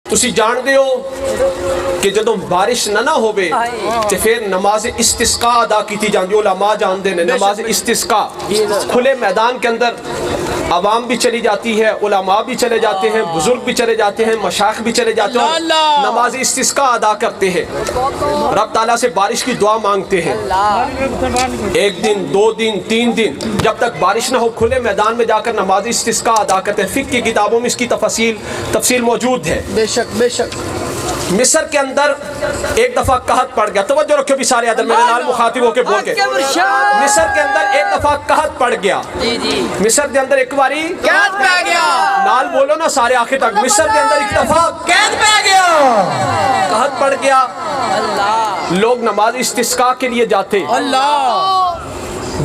ਤੁਸੀਂ ਜਾਣਦੇ ਹੋ کہ جدوں بارش نہ ہوਵੇ تے پھر نماز استسقاء ادا کیتی جاندی علماء جانتے ہیں نماز استسقاء کھلے میدان کے اندر عوام بھی چلی جاتی ہے علماء بھی چلے جاتے ہیں بزرگ بھی چلے جاتے ہیں مشائخ بھی چلے جاتے ہیں نماز استسقاء ادا کرتے ہیں رب تعالیٰ سے بارش کی دعا مانگتے ہیں ایک دن دو دن تین دن جب تک بارش نہ ہو کھلے میدان میں جا کر نماز استسقاء ادا کرتے ہیں فقہ کی کتابوں میں اس کی تفصیل موجود ہے بے شک مصر کے اندر ایک دفعہ قحط پڑ گیا توجہ رکھو بھی سارے عدل میرے نال مخاطب ہو کے بول کے مصر کے اندر ایک دفعہ قحط پڑ گیا مصر کے اندر ایک باری قحط پہ گیا نال بولو نا سارے آخر تک مصر کے اندر ایک دفعہ قحط پہ گیا قحط پڑ گیا لوگ نماز استسقاء کے لیے جاتے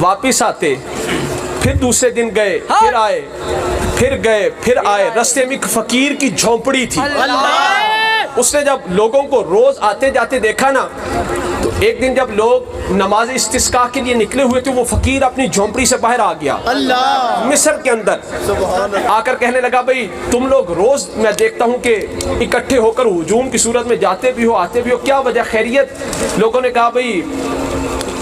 واپس آتے پھر دوسرے دن گئے پھر آئے پھر گئے پھر آئے رستے میں ایک فقیر کی جھونپڑی تھی اس نے جب لوگوں کو روز آتے جاتے دیکھا نا تو ایک دن جب لوگ نماز استسقاء کے لیے نکلے ہوئے تھے وہ فقیر اپنی جھونپڑی سے باہر آ گیا مصر کے اندر آ کر کہنے لگا بھئی تم لوگ روز میں دیکھتا ہوں کہ اکٹھے ہو کر ہجوم کی صورت میں جاتے بھی ہو آتے بھی ہو کیا وجہ خیریت لوگوں نے کہا بھئی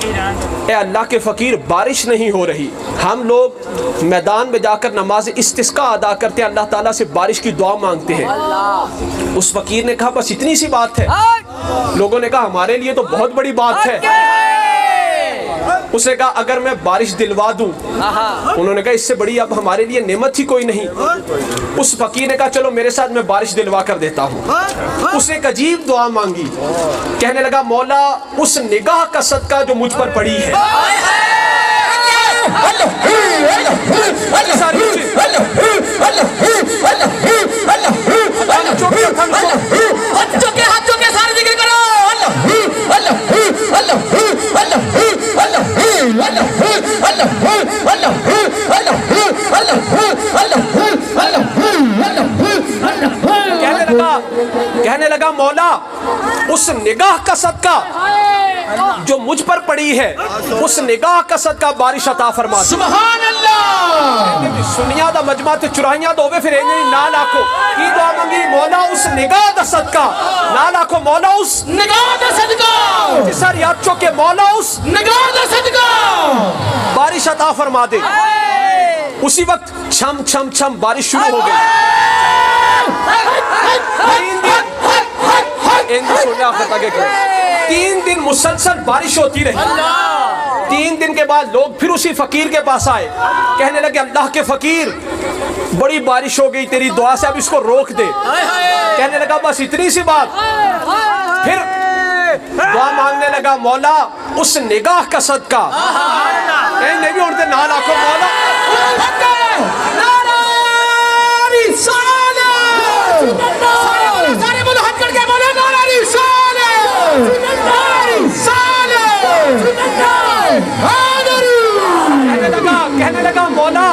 اے اللہ کے فقیر بارش نہیں ہو رہی ہم لوگ میدان میں جا کر نماز استسقاء ادا کرتے ہیں اللہ تعالیٰ سے بارش کی دعا مانگتے ہیں اس فقیر نے کہا بس اتنی سی بات ہے لوگوں نے کہا ہمارے لیے تو بہت بڑی بات ہے اس نے کہا اگر میں بارش دلوا دوں انہوں نے کہا اس سے بڑی اب ہمارے لیے نعمت ہی کوئی نہیں اس فقیر نے کہا چلو میرے ساتھ میں بارش دلوا کر دیتا ہوں اس نے ایک عجیب دعا مانگی کہنے لگا مولا اس نگاہ کا صدقہ جو مجھ پر پڑی ہے کہنے لگا مولا اس نگاہ کا صدقہ جو مجھ پر پڑی ہے اس نگاہ کا صدقہ بارش عطا فرما سبحان اللہ سنیا دا مجمع تے چرائیاں دووے پھر انہیں نہ لاکھو کی دعا مانگی مولا اس نگاہ دا صدقہ نہ لاکھو مولا اس نگاہ دا صدقہ سر یاد چوکے مولا اس نگاہ دا صدقہ بارش عطا فرما دے اسی وقت چھم چھم چھم بارش شروع ہو گئی تین دن مسلسل بارش ہوتی رہی تین دن کے بعد لوگ پھر اسی فقیر کے پاس آئے کہنے لگے اللہ کے فقیر بڑی بارش ہو گئی تیری دعا سے اب اس کو روک دے کہنے لگا بس اتنی سی بات پھر دعا مانگنے لگا مولا اس نگاہ کا صدقہ نہیں بھی اڑتے نہ لاکھو مولا سارے بولو ہاتھ کر کے بولو نارا کہنے لگا مولا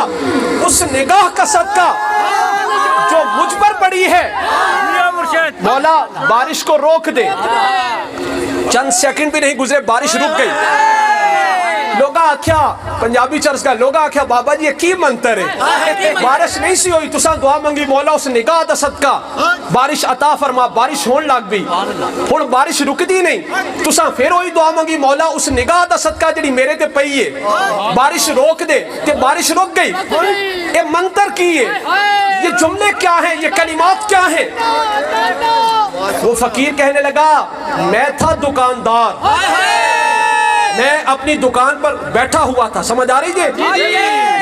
اس نگاہ کا صدقہ جو مجھ پر پڑی ہے مولا بارش کو روک دے چند سیکنڈ بھی نہیں گزرے بارش رک گئی لوگا آکھیا پنجابی چرس کا لوگا آکھیا بابا جی یہ کی منتر ہے بارش نہیں سی ہوئی تساں دعا منگی مولا اس نگاہ دا صدقہ بارش عطا فرما بارش ہون لگ بھی ہن بارش رک دی نہیں تساں پھر ہوئی دعا منگی مولا اس نگاہ دا صدقہ جڑی میرے تے پئی ہے بارش روک دے کہ بارش رک گئی یہ منتر کی ہے یہ جملے کیا ہیں یہ کلمات کیا ہیں وہ فقیر کہنے لگا میں تھا دکاندار میں اپنی دکان پر بیٹھا ہوا تھا سمجھ آ رہی جی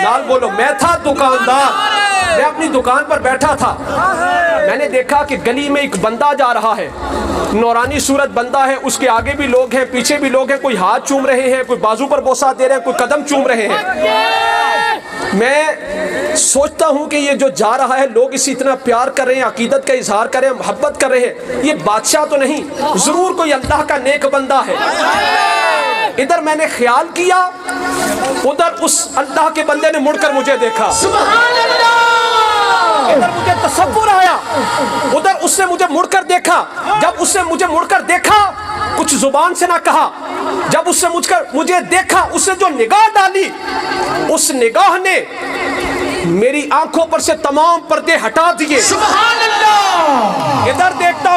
نال بولو میں تھا دکاندار میں اپنی دکان پر بیٹھا تھا میں نے دیکھا کہ گلی میں ایک بندہ جا رہا ہے نورانی صورت بندہ ہے اس کے آگے بھی لوگ ہیں پیچھے بھی لوگ ہیں کوئی ہاتھ چوم رہے ہیں کوئی بازو پر بوسہ دے رہے ہیں کوئی قدم چوم رہے ہیں میں سوچتا ہوں کہ یہ جو جا رہا ہے لوگ اسے اتنا پیار کر رہے ہیں عقیدت کا اظہار کر رہے ہیں محبت کر رہے ہیں یہ بادشاہ تو نہیں ضرور کوئی اللہ کا نیک بندہ ہے ادھر میں نے خیال کیا ادھر اس اللہ کے بندے نے مڑ کر مجھے دیکھا سبحان اللہ ادھر مجھے تصور آیا ادھر اس نے مجھے مڑ کر دیکھا جب اس نے مجھے مڑ کر دیکھا کچھ زبان سے نہ کہا جب اس نے مجھے دیکھا اس نے جو نگاہ ڈالی اس نگاہ نے میری آنکھوں پر سے تمام پردے ہٹا دیے سبحان اللہ ادھر